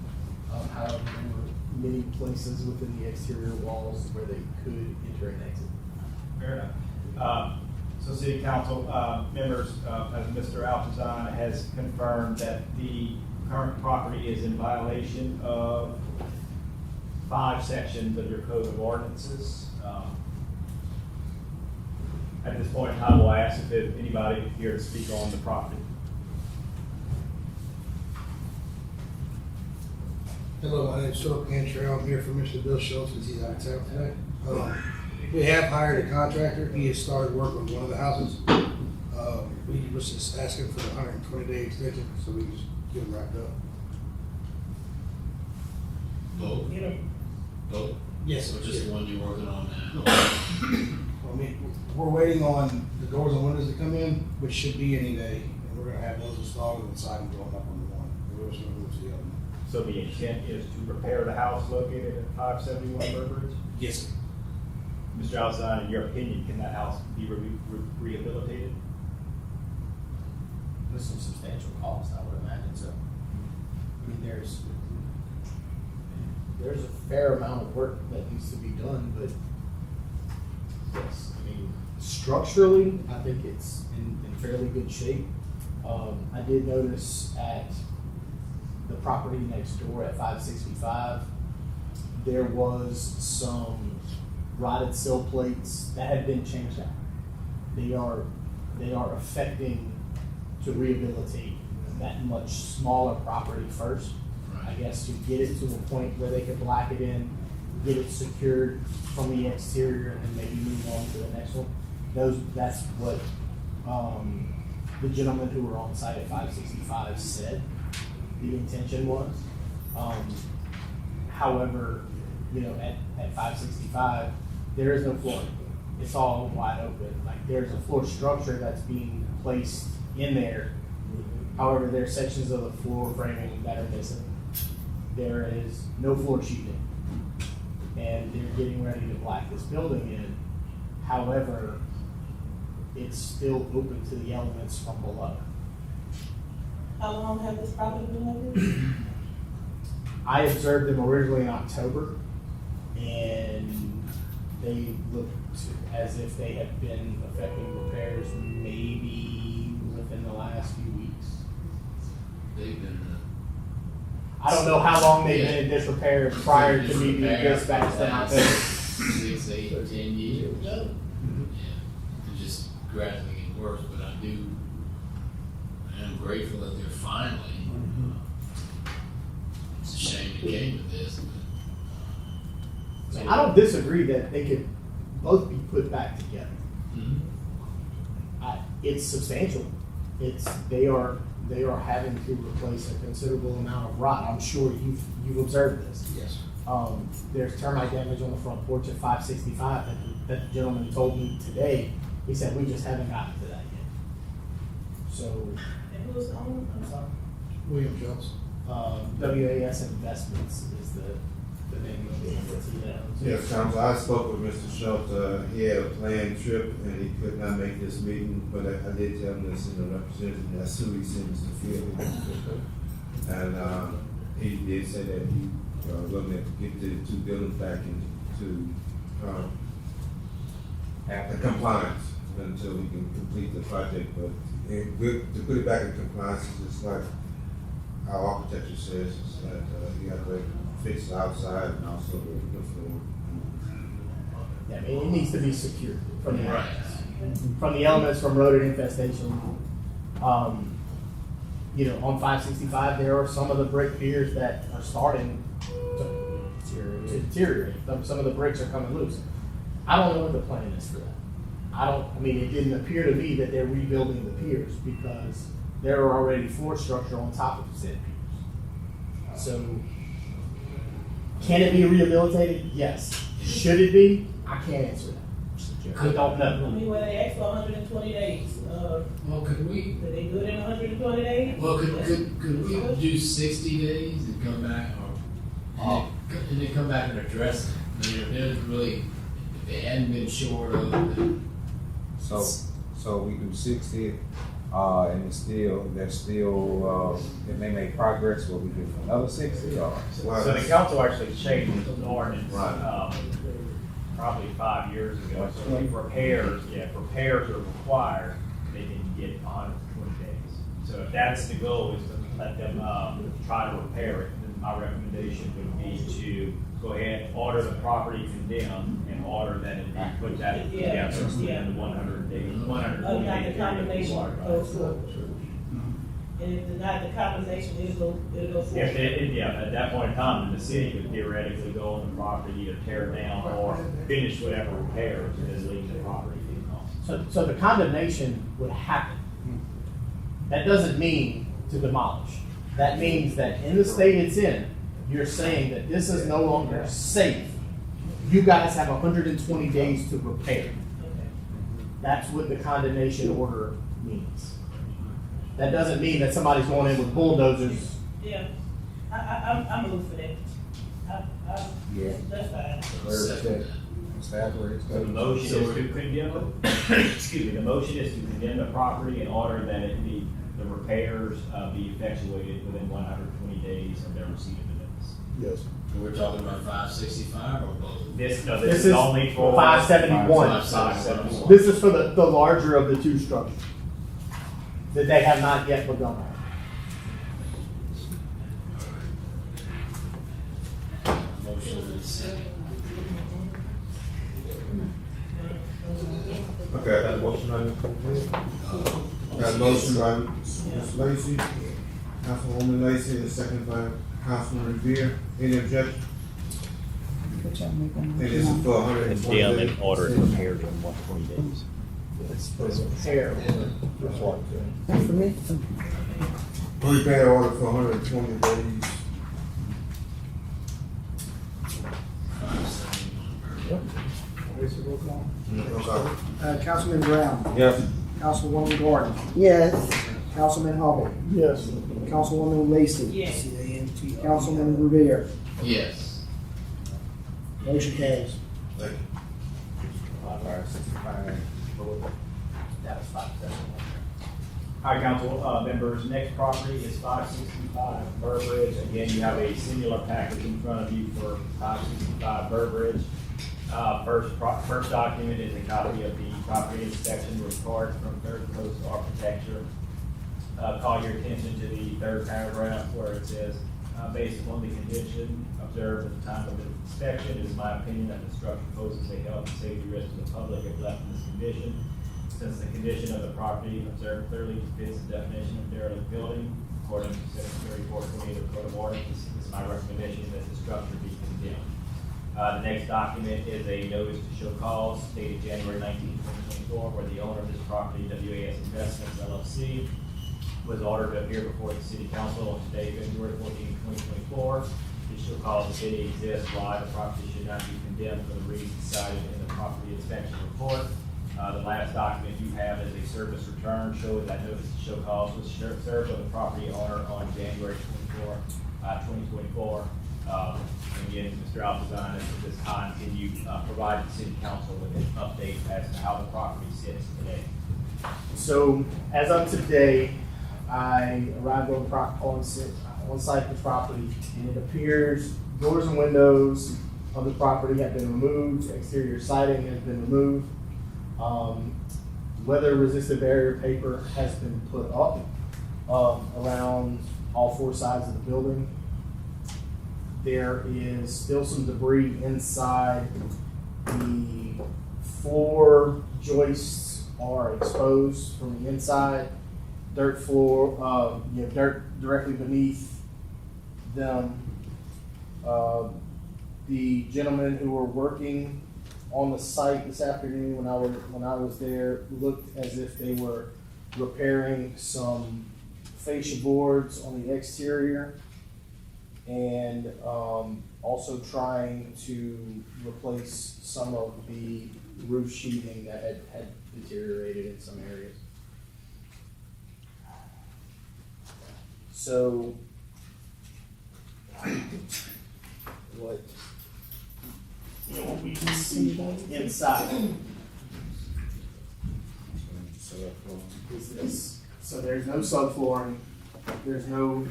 However, there were many places within the exterior walls where they could enter and exit. Fair enough. So City Council members, as Mr. Alpazan has confirmed that the current property is in violation of 5 sections of your Code of Ordinances. At this point in time, we'll ask if there's anybody here to speak on the property. Hello, my name is Philip Cantrell. I'm here for Mr. Bill Schultz because he's out of town today. We have hired a contractor. He has started work on one of the houses. We was just asking for the 120-day extension so we can just get him wrapped up. Both? You know, Both? Yes. So just the one you're working on now? I mean, we're waiting on the doors and windows to come in, which should be any day. And we're going to have those installed and the siding going up on the one. And we're just going to move to the other one. So the intent is to repair the house located at 571 Burbridge? Yes, sir. Mr. Alpazan, in your opinion, can that house be rehabilitated? With some substantial cost, I would imagine so. I mean, there's a fair amount of work that needs to be done, but yes, I mean, structurally, I think it's in fairly good shape. I did notice at the property next door at 565, there was some rotted sill plates that had been changed out. They are affecting to rehabilitate that much smaller property first. I guess to get it to a point where they can black it in, get it secured from the exterior, and then maybe move on to the next one. That's what the gentleman who were on site at 565 said the intention was. However, you know, at 565, there is no floor. It's all wide open. Like, there's a floor structure that's being placed in there. However, there are sections of the floor framing that are missing. There is no floor sheeting, and they're getting ready to black this building in. However, it's still open to the elements from below. how long have this property been like this? I observed them originally in October, and they looked as if they had been affecting repairs maybe within the last few weeks. They've been, I don't know how long they've been in disrepair prior to me being dispatched in October. 6, 8, 10 years. Yeah, it's just gradually getting worse, but I am grateful that they're finally, it's a shame it came to this, but. I don't disagree that they could both be put back together. It's substantial. They are having to replace a considerable amount of rot. I'm sure you've observed this. Yes. There's termite damage on the front porch at 565 that the gentleman told me today. He said, we just haven't gotten to that yet. So, And who's the owner? I'm sorry. William Jones. WAS Investments is the the name of the entity now. Yes, Council, I spoke with Mr. Schultz, he had a planned trip and he could not make this meeting, but I did tell him to send a representative, that's who he sent Mr. Field. And, he did say that he, looking at get the two buildings back into, compliance until we can complete the project, but to put it back in compliance is just like our architecture says, is that, you have to fix the outside and also the floor. Yeah, I mean, it needs to be secured from the elements. From the elements from rodent infestation. You know, on 565, there are some of the brick piers that are starting to deteriorate. Some of the bricks are coming loose. I don't know what the plan is for that. I mean, it didn't appear to me that they're rebuilding the piers because there are already floor structure on top of the said piers. So, can it be rehabilitated? Yes. Should it be? I can't answer that. I don't I know. mean, when they asked for 120 days, Well, could we, did they do it in 120 days? well, could we do 60 days and come back, or, and then come back and address it? I mean, if there's really, if they hadn't been short of, then So we do 60, and it's still, if they make progress, will we do another 60 or? So the council actually changed the ordinance, Right. probably 5 years ago. So if repairs are required, they need to get 120 days. So if that's the goal, is to let them, try to repair it, then my recommendation would be to go ahead, order the property condemned, and order that it be put that together within the 100 days, 120 Not the days. combination goes forward. And if not the combination, it'll go forward. At that point in time, the city could theoretically go on the property, either tear it down or finish whatever repairs and then leave the property to the cost. So the condemnation would happen. That doesn't mean to demolish. That means that in the state it's in, you're saying that this is no longer safe. You guys have 120 days to repair. Okay. That's what the condemnation order means. That doesn't mean that somebody's going in with bulldozers. Yeah, I'm a look for that. Yeah. That's fine. Where is that? Staff, where is So the that? motion is to condemn, excuse me, the motion is to condemn the property in order that it be, the repairs be effectuated within 120 days of their receipt of the notice. Yes. we're talking about 565 or both? This This is is only for 571. 571. This is for the larger of the two structures that they have not yet begun on. Motion and second. Okay, I got a motion on the got a motion by Ms. Lacy, Councilwoman Lacy, and a second by Councilman Riviere. Any objection? What y'all make on And that? this is for 120 days. repairs in 120 days. Hair. That's for me. Repair order for 120 days. 571. Okay. Councilman Brown, Yes. Councilwoman Gordon, Yes. Councilman Hubble, Yes. Councilwoman Lacy. Yes. Councilman Riviere. Yes. Motion carries. Thank you. That was 571. All right, council members, next property is 565 Burbridge. Again, you have a singular package in front of you for 565 Burbridge. First document is a copy of the property inspection report from Third Coast Architecture. Call your attention to the third paragraph where it says, based upon the condition observed at the time of the inspection, it is my opinion that the structure poses a health and safety risk to the public if left in this condition. Since the condition of the property observed clearly fits the definition of derelict building, according to Section 3428 of the Code of Ordinances, it is my recommendation that the structure be condemned. The next document is a notice to show cause dated January 19, 2024, where the owner of this property, WAS Investments LLC, was ordered to appear before the city council on today, February 14, 2024. This show cause the city exists why the property should not be condemned for the reasons cited in the property inspection report. The last document you have is a service return showing that notice to show cause was served on the property owner on January 24, 2024. Again, Mr. Alpazan, at this time, can you provide the city council with an update as to how the property sits today? So as of today, I arrived on site of the property, and it appears doors and windows of the property have been removed, exterior siding has been removed. Weather-resistant barrier paper has been put up around all four sides of the building. There is still some debris inside. The floor joists are exposed from the inside. Dirt floor, dirt directly beneath them. The gentlemen who were working on the site this afternoon when I was there looked as if they were repairing some fascia boards on the exterior, and also trying to replace some of the roof sheathing that had deteriorated in some areas. So, what we can see inside is this. So there's no subflooring, there's no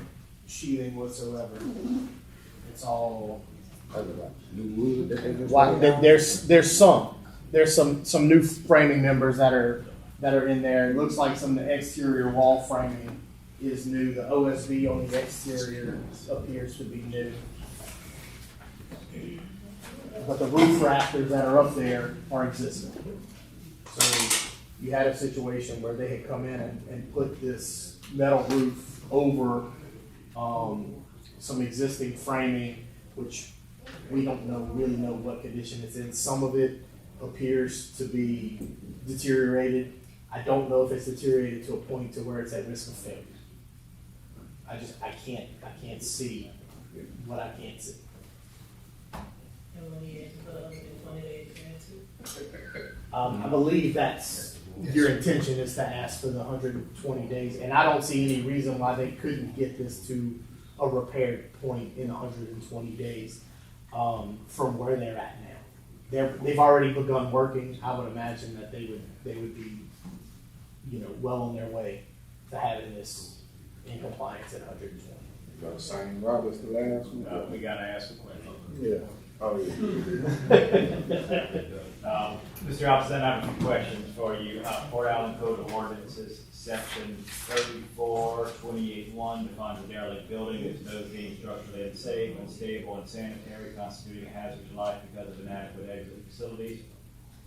sheathing whatsoever. It's all there's some new framing members that are in there. It looks like some of the exterior wall framing is new. The OSB on the exterior appears to be new. But the roof rafters that are up there are existing. So you had a situation where they had come in and put this metal roof over some existing framing, which we don't really know what condition it's in. Some of it appears to be deteriorated. I don't know if it's deteriorated to a point to where it's at risk of failure. I can't see what I can't see. I believe that's your intention, is to ask for the 120 days, and I don't see any reason why they couldn't get this to a repaired point in 120 days from where they're at now. They've already begun working. I would imagine that they would be, well on their way to having this in compliance at 120. Got sign Robert's the last one. We gotta ask a question. Yeah. Oh, yeah. Mr. Alpazan, I have a few questions for you. Port Allen Code of Ordinances, section 3428.1 defines a derelict building as those being structurally unsafe, unstable, unsanitary, constituting a hazard to life because of inadequate exit facilities,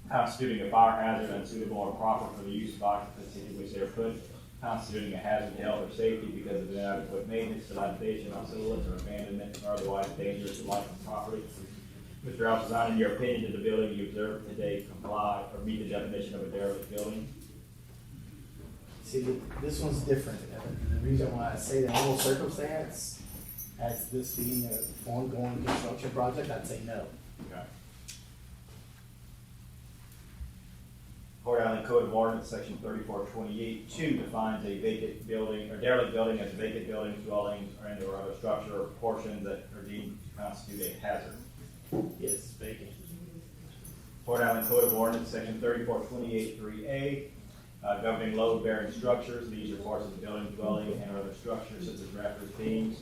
constituting a fire hazard unsuitable or proper for the use of occupancy to which they are put, constituting a hazard to health or safety because of inadequate maintenance, dilapidation, obsolescence, or abandonment, or otherwise dangerous to life and property. Mr. Alpazan, in your opinion, did the building you observed today comply or meet the definition of a derelict building? See, this one's different. And the reason why I say that whole circumstance, as this being an ongoing construction project, I'd say no. Okay. Port Allen Code of Ordinance, section 3428.2 defines a vacant building or derelict building as a vacant building, dwelling, or any other structure or portion that are deemed to constitute a hazard. Yes, vacant. Port Allen Code of Ordinance, section 3428.3a, governing load-bearing structures. These are parts of the building, dwelling, and other structures such as rafters, beams,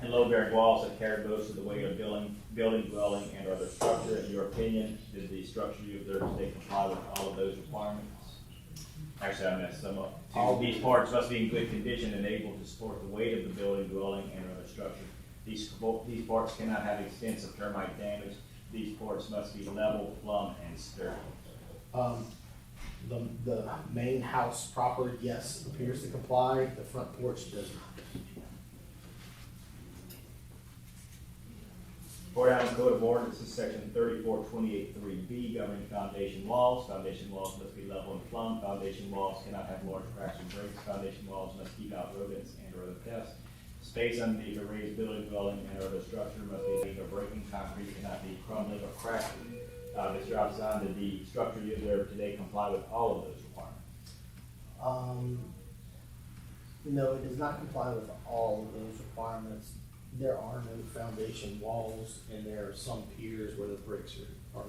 and load-bearing walls that carry most of the weight of building, dwelling, and other structure. In your opinion, did the structure you observed today comply with all of those requirements? Actually, I messed some up. All these parts must be in good condition and able to support the weight of the building, dwelling, and other structure. These parts cannot have extensive termite damage. These parts must be level, plumb, and sturdy. The main house proper, yes, appears to comply. The front porch does not. Port Allen Code of Ordinances, section 3428.3b, governing foundation walls. Foundation walls must be level and plumb. Foundation walls cannot have large cracks or breaks. Foundation walls must keep out rodents and or other pests. Space underneath a raised building, dwelling, and other structure must be leaking or breaking. Concrete cannot be crumbling or cracking. Mr. Alpazan, did the structure you observed today comply with all of those requirements? No, it does not comply with all of those requirements. There are no foundation walls, and there are some piers where the bricks are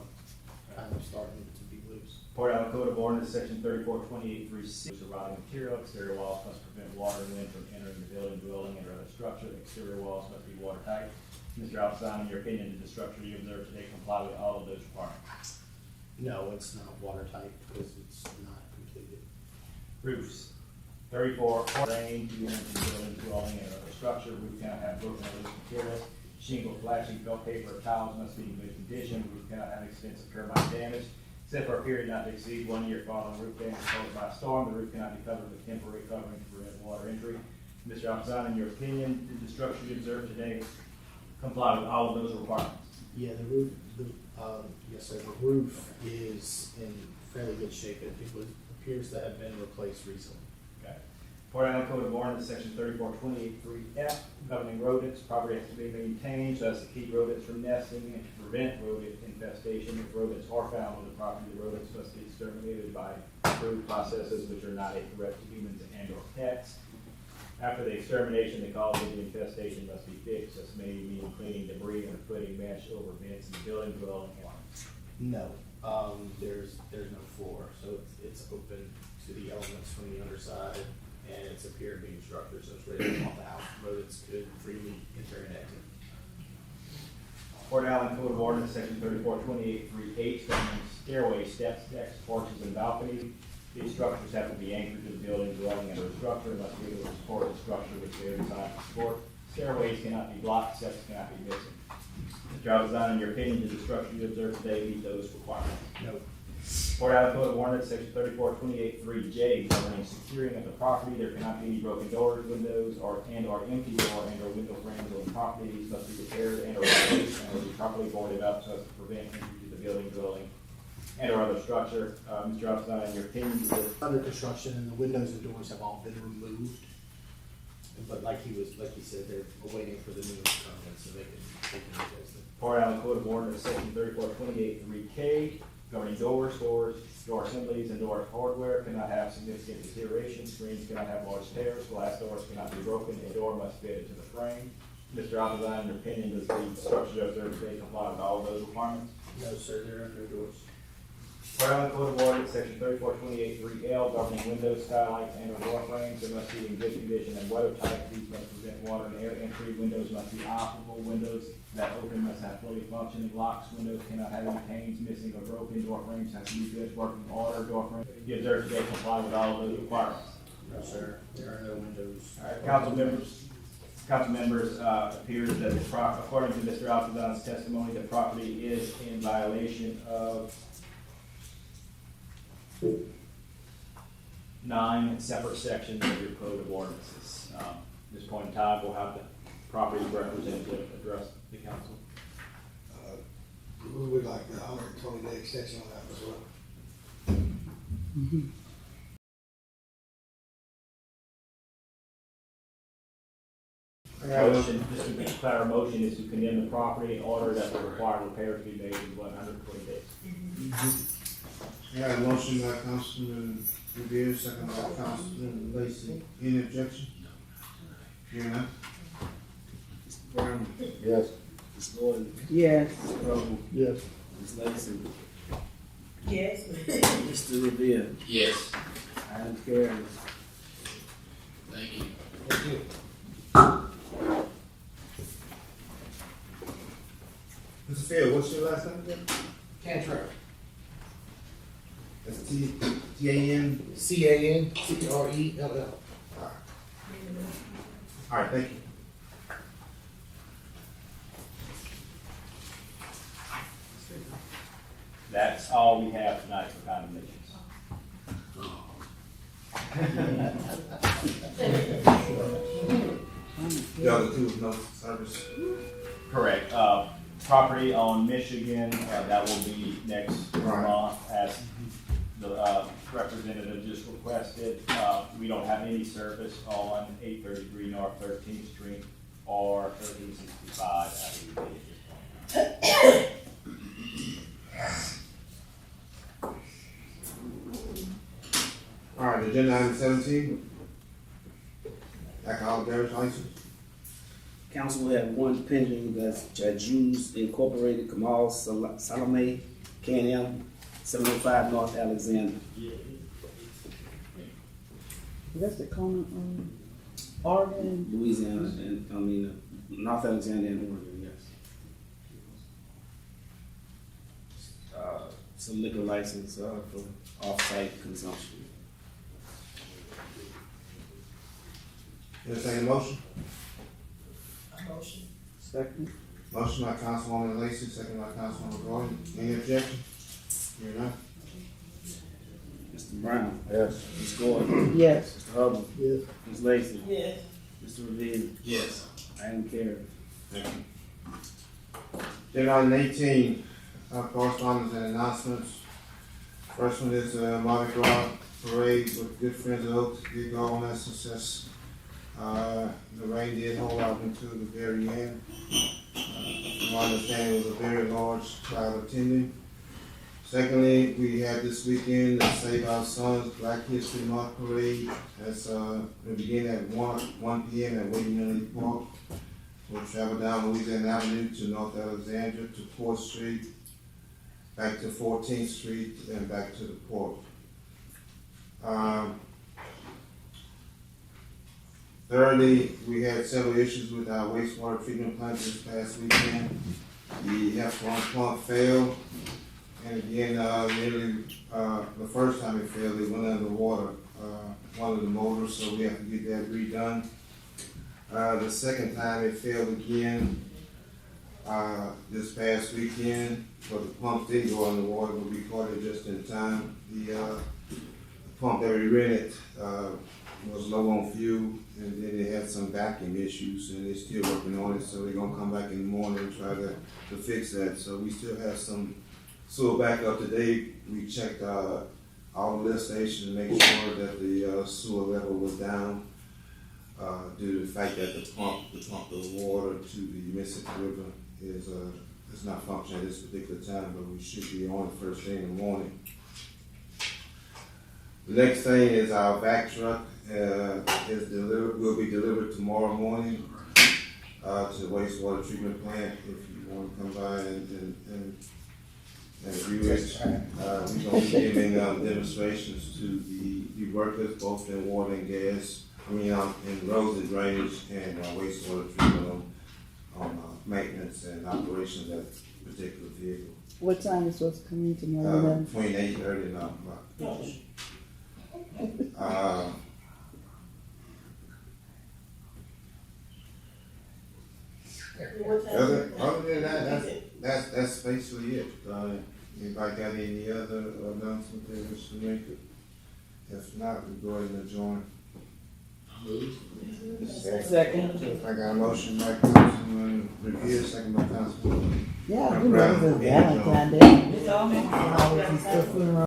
kind of starting to be loose. Port Allen Code of Ordinance, section 3428.3C. Rotting material, exterior walls must prevent water and wind from entering the building, dwelling, and other structure. The exterior walls must be watertight. Mr. Alpizan, in your opinion, does the structure you observe today comply with all of those requirements? No, it's not watertight because it's not completed. Roofs. 34, rain, unit, building, dwelling, and other structure. Roof cannot have broken or loose materials. Shingle, flashing, felt paper, or tiles must be in good condition. Roof cannot have extensive termite damage. Except for a period not to exceed 1 year following roof damage caused by a storm, the roof cannot be covered with temporary covering to prevent water entry. Mr. Alpizan, in your opinion, did the structure you observed today comply with all of those requirements? Yeah, the roof, yes, sir, the roof is in fairly good shape. It appears to have been replaced recently. Okay. Port Allen Code of Ordinance, section 3428.3F, governing rodents. Property has to be maintained so as to keep rodents from nesting and to prevent rodent infestation. If rodents are found on the property, the rodents must be exterminated by approved processes which are not a threat to humans and/or pets. After the extermination, the cause of the infestation must be fixed. This may mean cleaning debris and putting mesh over vents in the building, dwelling, or No, there's no floor, so it's open to the elements from the underside, and it's a pier beam structure, so it's ready off the house. Rodents could freely enter and exit. Port Allen Code of Ordinance, section 3428.3H, governing stairways, steps, decks, porches, and balconies. These structures have to be anchored to the building, dwelling, and or structure, and must be able to support the structure which they are designed to support. Stairways cannot be blocked, steps cannot be missing. Mr. Alpizan, in your opinion, did the structure you observed today meet those requirements? No. Port Allen Code of Ordinance, section 3428.3J, governing securing of the property. There cannot be any broken doors, windows, or empty door and or window frames on the property. These must be repaired and or replaced and will be properly boarded up so as to prevent entry to the building, dwelling, and or other structure. Mr. Alpizan, in your opinion, does the Under construction, and the windows and doors have all been removed. But like he said, they're waiting for the new permit so they can replace them. Port Allen Code of Ordinance, section 3428.3K, governing doors, door assemblies, and door hardware cannot have significant deterioration. Screens cannot have large tears. Glass doors cannot be broken. A door must fit into the frame. Mr. Alpizan, in your opinion, does the structure observed today comply with all of those requirements? No, sir, there are no doors. Port Allen Code of Ordinance, section 3428.3L, governing windows, skylights, and or door frames. They must be in good condition and weathertight. These must prevent water and air entry. Windows must be operable. Windows that open must have fully functioning locks. Windows cannot have any panes missing or broken. Door frames have to be good working order. Door frames you observe today comply with all of those requirements. No, sir, there are no windows. All right, council members, appears that according to Mr. Alpizan's testimony, the property is in violation of 9 separate sections of your code of ordinances. At this point in time, we'll have the property representative address the council. We would like the 120-day extension on that as well. Motion, just to be clear, our motion is to condemn the property in order that the required repair to be made in 120 days. I got a motion by Councilman Riviere, second by Councilman Lacy. Any objection? Hearing none? Brown. Yes. Ms. Gordon. Yes. Ms. Crumble. Yes. Ms. Lacy. Yes. Mr. Riviere. Yes. Item carries. Thank you. Thank you. Mr. Field, what's your last name again? Cantrell. That's T-A-N. Cantrell. All right, thank you. That's all we have tonight for condemnations. The other two with no service. Correct. Property on Michigan, that will be next month as the representative just requested. We don't have any service on 833 North 13th Street or 1365 at this point. All right, agenda item 17. Alcoholic beverage license. Council will have one pending, that's Jews Incorporated, Kamal Salome, K&M, 705 North Alexander. That's the corner, Oregon. Louisiana, and, North Alexander and Oregon, yes. It's a liquor license, for off-site consumption. Entertain a motion? Motion. Second. Motion by Councilwoman Lacy, second by Councilwoman Gordon. Any objection? Hearing none? Mr. Brown. Yes. Ms. Gordon. Yes. Mr. Hubble. Yes. Ms. Lacy. Yes. Mr. Riviere. Yes. Item carried. Thank you. Agenda item 18, correspondence and announcements. First one is Mardi Gras Parade with Good Friends of Oaks. Did go on that success. The rain did hold out until the very end. From my understanding, it was a very large crowd attending. Secondly, we had this weekend the Save Our Sons Black History Month Parade. That's it began at 1 p.m. at William Park. We'll travel down Louisiana Avenue to North Alexandria to 4th Street, back to 14th Street, and back to the port. Thirdly, we had several issues with our wastewater treatment plant this past weekend. The F1 pump failed, and again, nearly the first time it failed, it went underwater, one of the motors, so we have to get that redone. The second time it failed again this past weekend, but the pump did go underwater, but we caught it just in time. The pump that we rented was low on fuel, and then they had some vacuum issues, and they're still working on it, so they're gonna come back in the morning and try to fix that. So we still have some sewer back up to date. We checked all the lift stations to make sure that the sewer level was down due to the fact that the pump of water to the Mississippi River is not functioning at this particular time, but we should be on the first thing in the morning. The next thing is our vac truck will be delivered tomorrow morning to the wastewater treatment plant. If you want to come by and view it, we're going to be giving demonstrations to the workers, both in water and gas. In roads and drainage and wastewater treatment on maintenance and operations of that particular vehicle. What time is supposed to come in tomorrow? Between 8:30 and 9 o'clock. Other than that, that's basically it. Anybody got any other announcement they wish to make? If not, we go ahead and adjourn. Second. I got a motion by Councilman Riviere, second by Councilman. Yeah, you know, it's a Valentine's Day. It's all. Always be still fooling around.